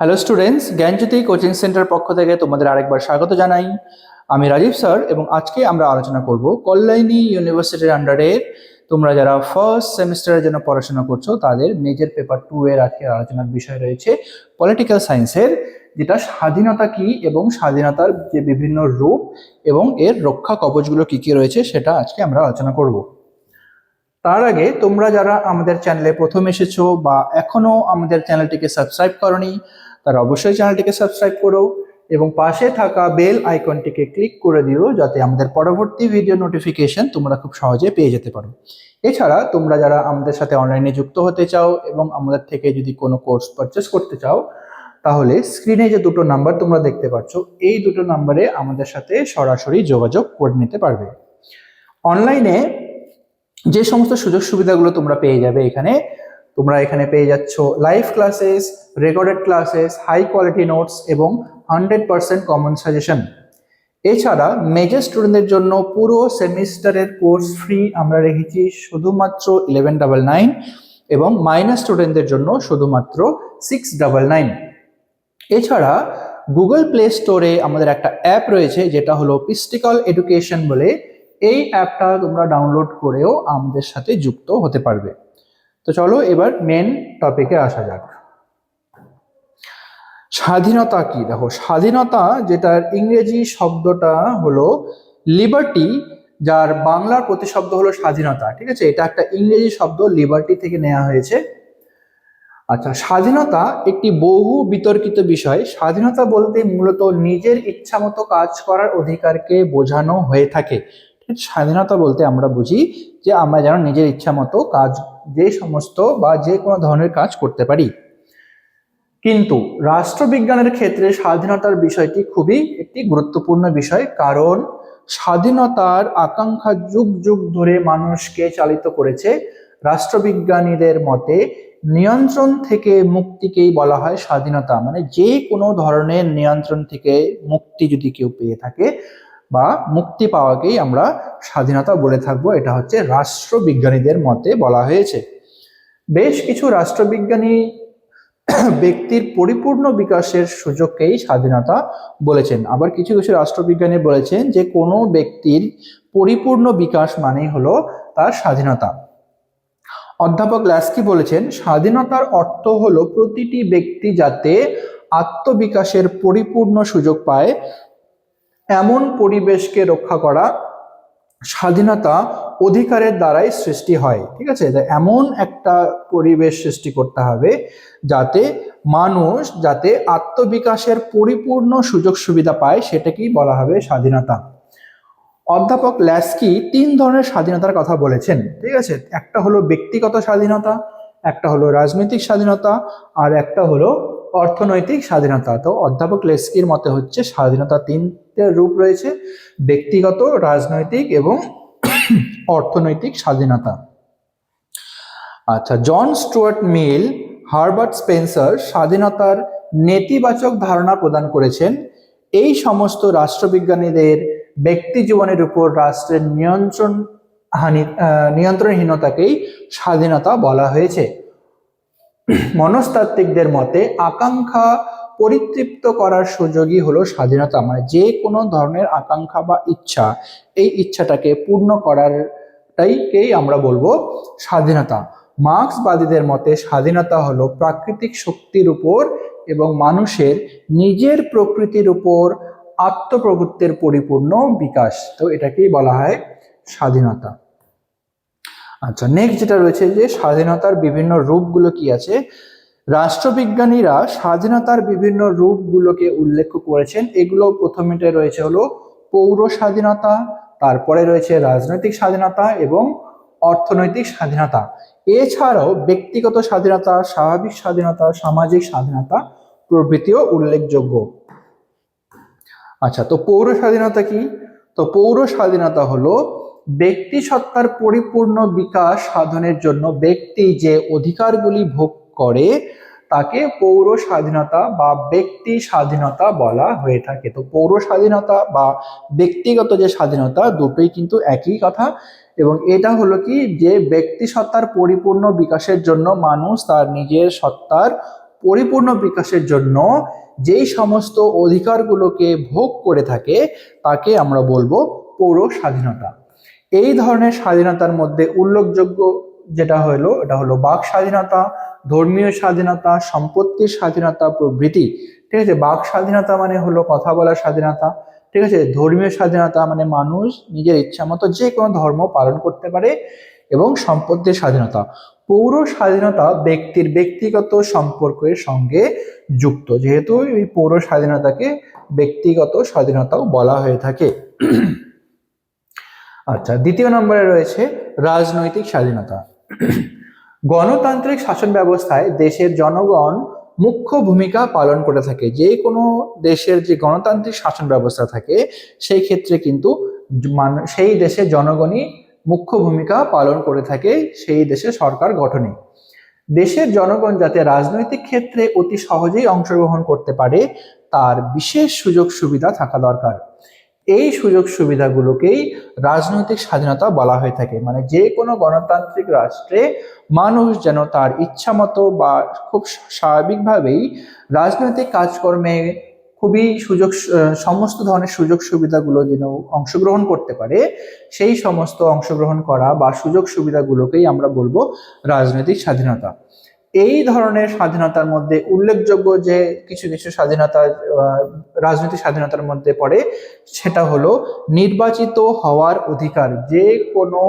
Hello students, জ্ঞানজ্যোতি coaching centre পক্ষ থেকে তোমাদের আরেকবার স্বাগত জানাই। আমি রাজীব স্যার এবং আজকে আমরা আলোচনা করব কল্যাণী ইউনিভার্সিটির আন্ডারে তোমরা যারা ফার্স্ট সেমিস্টারের জন্য পড়াশোনা করছো তাদের মেজর পেপার 2 এর আজকে আলোচনার বিষয় রয়েছে পলিটিক্যাল সায়েন্সের, যেটা স্বাধীনতা কি এবং স্বাধীনতার যে বিভিন্ন রূপ এবং এর রক্ষা কবচগুলো কি কি রয়েছে সেটা আজকে আমরা আলোচনা করব। তার আগে তোমরা যারা আমাদের চ্যানেলে প্রথম এসেছো বা এখনো আমাদের চ্যানেলটিকে সাবস্ক্রাইব করোনি, তারা অবশ্যই চ্যানেলটিকে সাবস্ক্রাইব করো এবং পাশে থাকা বেল আইকনটিকে ক্লিক করে দিও, যাতে আমাদের পরবর্তী ভিডিও নোটিফিকেশন তোমরা খুব সহজে পেয়ে যেতে পারো। এছাড়া তোমরা যারা আমাদের সাথে অনলাইনে যুক্ত হতে চাও এবং আমাদের থেকে যদি কোনো কোর্স পারচেস করতে চাও, তাহলে স্ক্রিনে যে দুটো নাম্বার তোমরা দেখতে পাচ্ছ, এই দুটো নাম্বারে আমাদের সাথে সরাসরি যোগাযোগ করে নিতে পারবে। অনলাইনে যে সমস্ত সুযোগ সুবিধাগুলো তোমরা পেয়ে যাবে তোমরা এখানে পেয়ে যাচ্ছ live classes, recorded classes, high quality notes এবং 100% কমন সাজেশন। এছাড়া মেজর স্টুডেন্টদের জন্য পুরো সেমিস্টারের কোর্স ফ্রি আমরা রেখেছি শুধুমাত্র 1199 এবং মাইনর স্টুডেন্টদের জন্য শুধুমাত্র 699। এছাড়া গুগল প্লে স্টোরে আমাদের একটা অ্যাপ রয়েছে যেটা হলো পিস্টিকল এডুকেশন বলে। এই অ্যাপটা তোমরা ডাউনলোড করেও আমাদের সাথে যুক্ত হতে পারবে। তো চলো এবার মেন টপিকে আসা যাক। স্বাধীনতা কি? দেখো, স্বাধীনতা যেটার ইংরেজি শব্দটা হলো লিবার্টি, যার বাংলার প্রতিশব্দ হলো স্বাধীনতা। ঠিক আছে, এটা একটা ইংরেজি শব্দ, লিবার্টি থেকে নেওয়া হয়েছে। আচ্ছা, স্বাধীনতা একটি বহু বিতর্কিত বিষয়। স্বাধীনতা বলতে মূলত নিজের ইচ্ছা মতো কাজ করার অধিকারকে বোঝানো হয়ে থাকে। স্বাধীনতা বলতে আমরা বুঝি যে আমরা যেন নিজের ইচ্ছা মতো কাজ, যে সমস্ত বা যে কোনো ধরনের কাজ করতে পারি। কিন্তু রাষ্ট্রবিজ্ঞানের ক্ষেত্রে স্বাধীনতার বিষয়টি খুবই একটি গুরুত্বপূর্ণ বিষয়, কারণ স্বাধীনতার আকাঙ্ক্ষা যুগ যুগ ধরে মানুষকে চালিত করেছে। রাষ্ট্রবিজ্ঞানীদের মতে নিয়ন্ত্রণ থেকে মুক্তিকেই বলা হয় স্বাধীনতা। মানে যে কোনো ধরনের নিয়ন্ত্রণ থেকে মুক্তি যদি কেউ পেয়ে থাকে বা মুক্তি পাওয়াকেই আমরা স্বাধীনতা বলে থাকবো, এটা হচ্ছে রাষ্ট্রবিজ্ঞানীদের মতে বলা হয়েছে। বেশ কিছু রাষ্ট্রবিজ্ঞানী ব্যক্তির পরিপূর্ণ বিকাশের সুযোগকেই স্বাধীনতা বলেছেন। আবার কিছু কিছু রাষ্ট্রবিজ্ঞানী বলেছেন যে কোনো ব্যক্তির পরিপূর্ণ বিকাশ মানেই হলো তার স্বাধীনতা। অধ্যাপক ল্যাস্কি বলেছেন, স্বাধীনতার অর্থ হলো প্রতিটি ব্যক্তি যাতে আত্মবিকাশের পরিপূর্ণ সুযোগ পায় এমন পরিবেশকে রক্ষা করা স্বাধীনতা অধিকারের দ্বারাই সৃষ্টি হয়। ঠিক আছে, এমন একটা পরিবেশ সৃষ্টি করতে হবে যাতে মানুষ যাতে আত্মবিকাশের পরিপূর্ণ সুযোগ সুবিধা পায়, সেটাকেই বলা হবে স্বাধীনতা। অধ্যাপক ল্যাস্কি 3 ধরনের স্বাধীনতার কথা বলেছেন। ঠিক আছে, একটা হলো ব্যক্তিগত স্বাধীনতা, একটা হলো রাজনৈতিক স্বাধীনতা, আর একটা হলো অর্থনৈতিক স্বাধীনতা। তো অধ্যাপক লেস্কির মতে হচ্ছে স্বাধীনতা 3টে রূপ রয়েছে: ব্যক্তিগত, রাজনৈতিক এবং অর্থনৈতিক স্বাধীনতা। আচ্ছা, জন স্টুয়ার্ট মিল, হারবার্ট স্পেন্সার স্বাধীনতার নেতিবাচক ধারণা প্রদান করেছেন। এই সমস্ত রাষ্ট্রবিজ্ঞানীদের ব্যক্তি জীবনের উপর রাষ্ট্রের নিয়ন্ত্রণহীনতাকেই স্বাধীনতা বলা হয়েছে। মনস্তাত্ত্বিকদের মতে আকাঙ্ক্ষা পরিতৃপ্ত করার সুযোগই হলো স্বাধীনতা। মানে যে কোনো ধরনের আকাঙ্ক্ষা বা ইচ্ছা, এই ইচ্ছাটাকে পূর্ণ করারটাইকেই আমরা বলবো স্বাধীনতা। মার্ক্সবাদীদের মতে স্বাধীনতা হলো প্রাকৃতিক শক্তির উপর এবং মানুষের নিজের প্রকৃতির উপর আত্মপ্রভুত্বের পরিপূর্ণ বিকাশ। তো এটাকেই বলা হয় স্বাধীনতা। আচ্ছা, নেক্সট যেটা রয়েছে যে স্বাধীনতার বিভিন্ন রূপগুলো কি আছে। রাষ্ট্রবিজ্ঞানীরা স্বাধীনতার বিভিন্ন রূপগুলোকে উল্লেখ করেছেন। এগুলো প্রথমেটা রয়েছে হলো পৌর স্বাধীনতা, তারপরে রয়েছে রাজনৈতিক স্বাধীনতা এবং অর্থনৈতিক স্বাধীনতা। এছাড়াও ব্যক্তিগত স্বাধীনতা, স্বাভাবিক স্বাধীনতা, সামাজিক স্বাধীনতা প্রভৃতিও উল্লেখযোগ্য। আচ্ছা, তো পৌর স্বাধীনতা কি? তো পৌর স্বাধীনতা হলো ব্যক্তি সত্তার পরিপূর্ণ বিকাশ সাধনের জন্য ব্যক্তি যে অধিকারগুলি ভোগ করে তাকে পৌর স্বাধীনতা বা ব্যক্তি স্বাধীনতা বলা হয়ে থাকে। তো পৌর স্বাধীনতা বা ব্যক্তিগত যে স্বাধীনতা, দুটোই কিন্তু একই কথা। এবং এটা হলো কি যে ব্যক্তি সত্তার পরিপূর্ণ বিকাশের জন্য মানুষ তার নিজের সত্তার পরিপূর্ণ বিকাশের জন্য যেই সমস্ত অধিকারগুলোকে ভোগ করে থাকে তাকে আমরা বলবো পৌর স্বাধীনতা। এই ধরনের স্বাধীনতার মধ্যে উল্লেখযোগ্য যেটা হলো এটা হলো বাক স্বাধীনতা, ধর্মীয় স্বাধীনতা, সম্পত্তির স্বাধীনতা প্রভৃতি। ঠিক আছে, বাক স্বাধীনতা মানে হলো কথা বলার স্বাধীনতা। ঠিক আছে, ধর্মীয় স্বাধীনতা মানে মানুষ নিজের ইচ্ছা মতো যে কোনো ধর্ম পালন করতে পারে, এবং সম্পত্তির স্বাধীনতা। পৌর স্বাধীনতা ব্যক্তির ব্যক্তিগত সম্পর্কের সঙ্গে যুক্ত, যেহেতু এই পৌর স্বাধীনতাকে ব্যক্তিগত স্বাধীনতাও বলা হয়ে থাকে। আচ্ছা, দ্বিতীয় নম্বরে রয়েছে রাজনৈতিক স্বাধীনতা। গণতান্ত্রিক শাসন ব্যবস্থায় দেশের জনগণ মুখ্য ভূমিকা পালন করে থাকে। যে কোনো দেশের যে গণতান্ত্রিক শাসন ব্যবস্থা থাকে সেই ক্ষেত্রে কিন্তু সেই দেশের জনগণই মুখ্য ভূমিকা পালন করে থাকে সেই দেশের সরকার গঠনে। দেশের জনগণ যাতে রাজনৈতিক ক্ষেত্রে অতি সহজেই অংশগ্রহণ করতে পারে তার বিশেষ সুযোগ সুবিধা থাকা দরকার। এই সুযোগ সুবিধাগুলোকেই রাজনৈতিক স্বাধীনতা বলা হয়ে থাকে। মানে যে কোনো গণতান্ত্রিক রাষ্ট্রে মানুষ যেন তার ইচ্ছা মতো বা খুব স্বাভাবিকভাবেই রাজনৈতিক কাজকর্মে খুবই সমস্ত ধরনের সুযোগ সুবিধাগুলো যেন অংশগ্রহণ করতে পারে, সেই সমস্ত অংশগ্রহণ করা বা সুযোগ সুবিধাগুলোকেই আমরা বলবো রাজনৈতিক স্বাধীনতা। এই ধরনের স্বাধীনতার মধ্যে উল্লেখযোগ্য যে কিছু কিছু স্বাধীনতা রাজনৈতিক স্বাধীনতার মধ্যে পড়ে সেটা হলো নির্বাচিত হওয়ার অধিকার। যে কোনো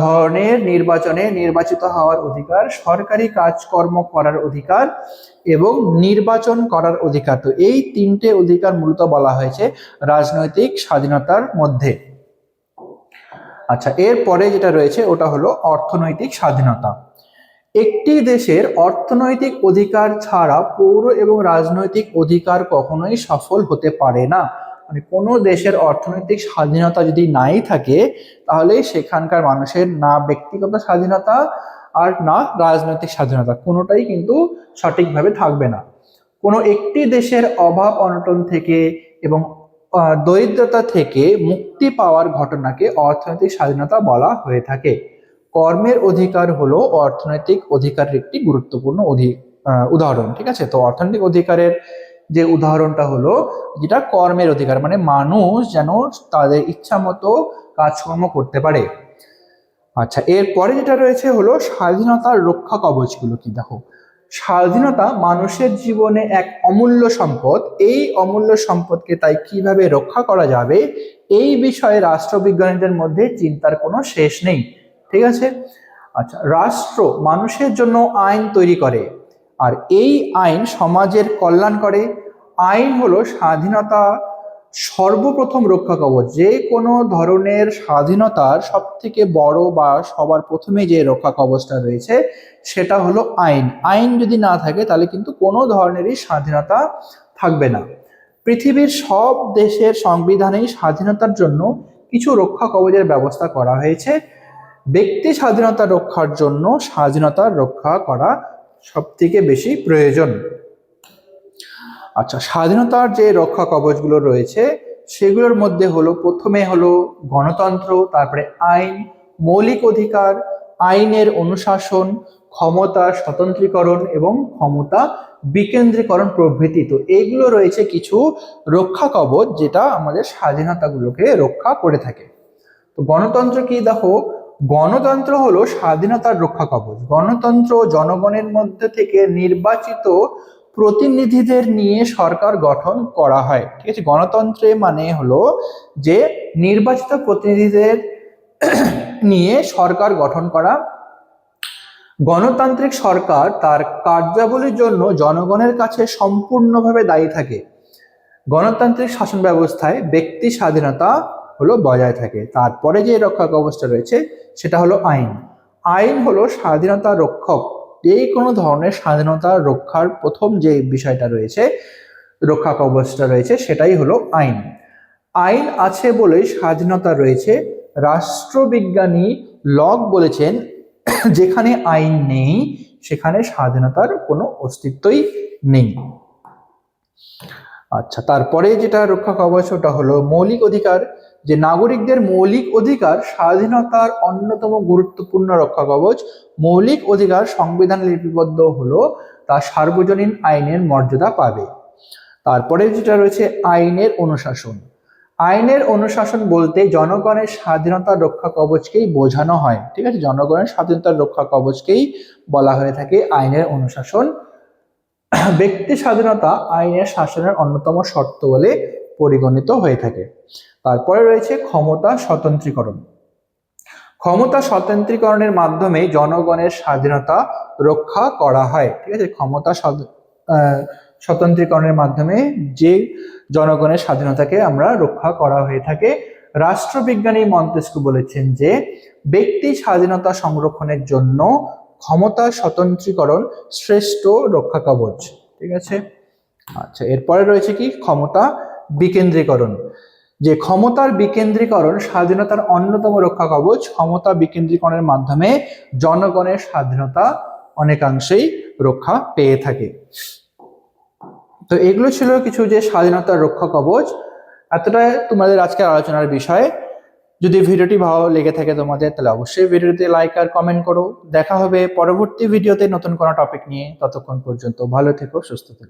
ধরনের নির্বাচনে নির্বাচিত হওয়ার অধিকার, সরকারি কাজকর্ম করার অধিকার এবং নির্বাচন করার অধিকার। তো এই তিনটে অধিকার মূলত বলা হয়েছে রাজনৈতিক স্বাধীনতার মধ্যে। আচ্ছা, এরপরে যেটা রয়েছে ওটা হলো অর্থনৈতিক স্বাধীনতা। একটি দেশের অর্থনৈতিক অধিকার ছাড়া পৌর এবং রাজনৈতিক অধিকার কখনোই সফল হতে পারে না। মানে কোনো দেশের অর্থনৈতিক স্বাধীনতা যদি নাই থাকে তাহলে সেখানকার মানুষের না ব্যক্তিগত স্বাধীনতা আর না রাজনৈতিক স্বাধীনতা, কোনোটাই কিন্তু সঠিকভাবে থাকবে না। কোনো একটি দেশের অভাব অনটন থেকে এবং দরিদ্রতা থেকে মুক্তি পাওয়ার ঘটনাকে অর্থনৈতিক স্বাধীনতা বলা হয়ে থাকে। কর্মের অধিকার হলো অর্থনৈতিক অধিকারের একটি গুরুত্বপূর্ণ উদাহরণ। ঠিক আছে, তো অর্থনৈতিক অধিকারের যে উদাহরণটা হলো যেটা কর্মের অধিকার, মানে মানুষ যেন তাদের ইচ্ছা মতো কাজকর্ম করতে পারে। আচ্ছা, এরপরে যেটা রয়েছে হলো স্বাধীনতার রক্ষা কবচগুলো কি। দেখো, স্বাধীনতা মানুষের জীবনে এক অমূল্য সম্পদ। এই অমূল্য সম্পদকে তাই কিভাবে রক্ষা করা যাবে এই বিষয়ে রাষ্ট্রবিজ্ঞানীদের মধ্যে চিন্তার কোনো শেষ নেই। ঠিক আছে, আচ্ছা, রাষ্ট্র মানুষের জন্য আইন তৈরি করে আর এই আইন সমাজের কল্যাণ করে। আইন হলো স্বাধীনতা সর্বপ্রথম রক্ষা কবচ। যে কোনো ধরনের স্বাধীনতার সব থেকে বড় বা সবার প্রথমে যে রক্ষা কবচটা রয়েছে সেটা হলো আইন। আইন যদি না থাকে তাহলে কিন্তু কোনো ধরনেরই স্বাধীনতা থাকবে না। পৃথিবীর সব দেশের সংবিধানেই স্বাধীনতার জন্য কিছু রক্ষা কবচের ব্যবস্থা করা হয়েছে। ব্যক্তি স্বাধীনতা রক্ষার জন্য স্বাধীনতার রক্ষা করা সব থেকে বেশি প্রয়োজন। আচ্ছা, স্বাধীনতার যে রক্ষা কবচগুলো রয়েছে সেগুলোর মধ্যে হলো প্রথমে হলো গণতন্ত্র, তারপরে আইন, মৌলিক অধিকার, আইনের অনুশাসন, ক্ষমতা স্বতন্ত্রীকরণ এবং ক্ষমতা বিকেন্দ্রীকরণ প্রভৃতি। তো এইগুলো রয়েছে কিছু রক্ষা কবচ যেটা আমাদের স্বাধীনতাগুলোকে রক্ষা করে থাকে। তো গণতন্ত্র কি? দেখো, গণতন্ত্র হলো স্বাধীনতার রক্ষা কবচ। গণতন্ত্র জনগণের মধ্যে থেকে নির্বাচিত প্রতিনিধিদের নিয়ে সরকার গঠন করা হয়। ঠিক আছে, গণতন্ত্রে মানে হলো যে নির্বাচিত প্রতিনিধিদের নিয়ে সরকার গঠন করা। গণতান্ত্রিক সরকার তার কার্যাবলীর জন্য জনগণের কাছে সম্পূর্ণভাবে দায়ী থাকে। গণতান্ত্রিক শাসন ব্যবস্থায় ব্যক্তি স্বাধীনতা হলো বজায় থাকে। তারপরে যে রক্ষা কবচটা রয়েছে সেটা হলো আইন। আইন হলো স্বাধীনতা রক্ষক। যে কোনো ধরনের স্বাধীনতা রক্ষার প্রথম যে বিষয়টা রয়েছে, রক্ষা কবচটা রয়েছে, সেটাই হলো আইন। আইন আছে বলেই স্বাধীনতা রয়েছে। রাষ্ট্রবিজ্ঞানী লক বলেছেন, যেখানে আইন নেই সেখানে স্বাধীনতার কোনো অস্তিত্বই নেই। আচ্ছা, তারপরে যেটা রক্ষা কবচ ওটা হলো মৌলিক অধিকার। যে নাগরিকদের মৌলিক অধিকার স্বাধীনতার অন্যতম গুরুত্বপূর্ণ রক্ষা কবচ। মৌলিক অধিকার সংবিধানে লিপিবদ্ধ হলো তা সার্বজনীন আইনের মর্যাদা পাবে। তারপরে যেটা রয়েছে আইনের অনুশাসন। আইনের অনুশাসন বলতে জনগণের স্বাধীনতা রক্ষা কবচকেই বোঝানো হয়, ঠিক আছে, জনগণের স্বাধীনতা রক্ষা কবচকেই বলা হয়ে থাকে আইনের অনুশাসন। ব্যক্তি স্বাধীনতা আইনের শাসনের অন্যতম শর্ত বলে পরিগণিত হয়ে থাকে। তারপরে রয়েছে ক্ষমতা স্বতন্ত্রীকরণ। ক্ষমতা স্বতন্ত্রীকরণের মাধ্যমে জনগণের স্বাধীনতা রক্ষা করা হয়, ঠিক আছে, ক্ষমতা স্বতন্ত্রীকরণের মাধ্যমে যে জনগণের স্বাধীনতাকে আমরা রক্ষা করা হয়ে থাকে। রাষ্ট্রবিজ্ঞানী মন্তেস্কু বলেছেন যে ব্যক্তি স্বাধীনতা সংরক্ষণের জন্য ক্ষমতা স্বতন্ত্রীকরণ শ্রেষ্ঠ রক্ষা কবচ, ঠিক আছে। আচ্ছা, এরপরে রয়েছে কি ক্ষমতা বিকেন্দ্রীকরণ। যে ক্ষমতার বিকেন্দ্রীকরণ স্বাধীনতার অন্যতম রক্ষা কবচ। ক্ষমতা বিকেন্দ্রীকরণের মাধ্যমে জনগণের স্বাধীনতা অনেকাংশেই রক্ষা পেয়ে থাকে। তো এগুলো ছিল কিছু যে স্বাধীনতার রক্ষা কবচ। এতটাই তোমাদের আজকের আলোচনার বিষয়। যদি ভিডিওটি ভালো লেগে থাকে তোমাদের, তাহলে অবশ্যই ভিডিওতে লাইক আর কমেন্ট করো। দেখা হবে পরবর্তী ভিডিওতে নতুন কোনো টপিক নিয়ে। ততক্ষণ পর্যন্ত ভালো থেকো, সুস্থ থেকো।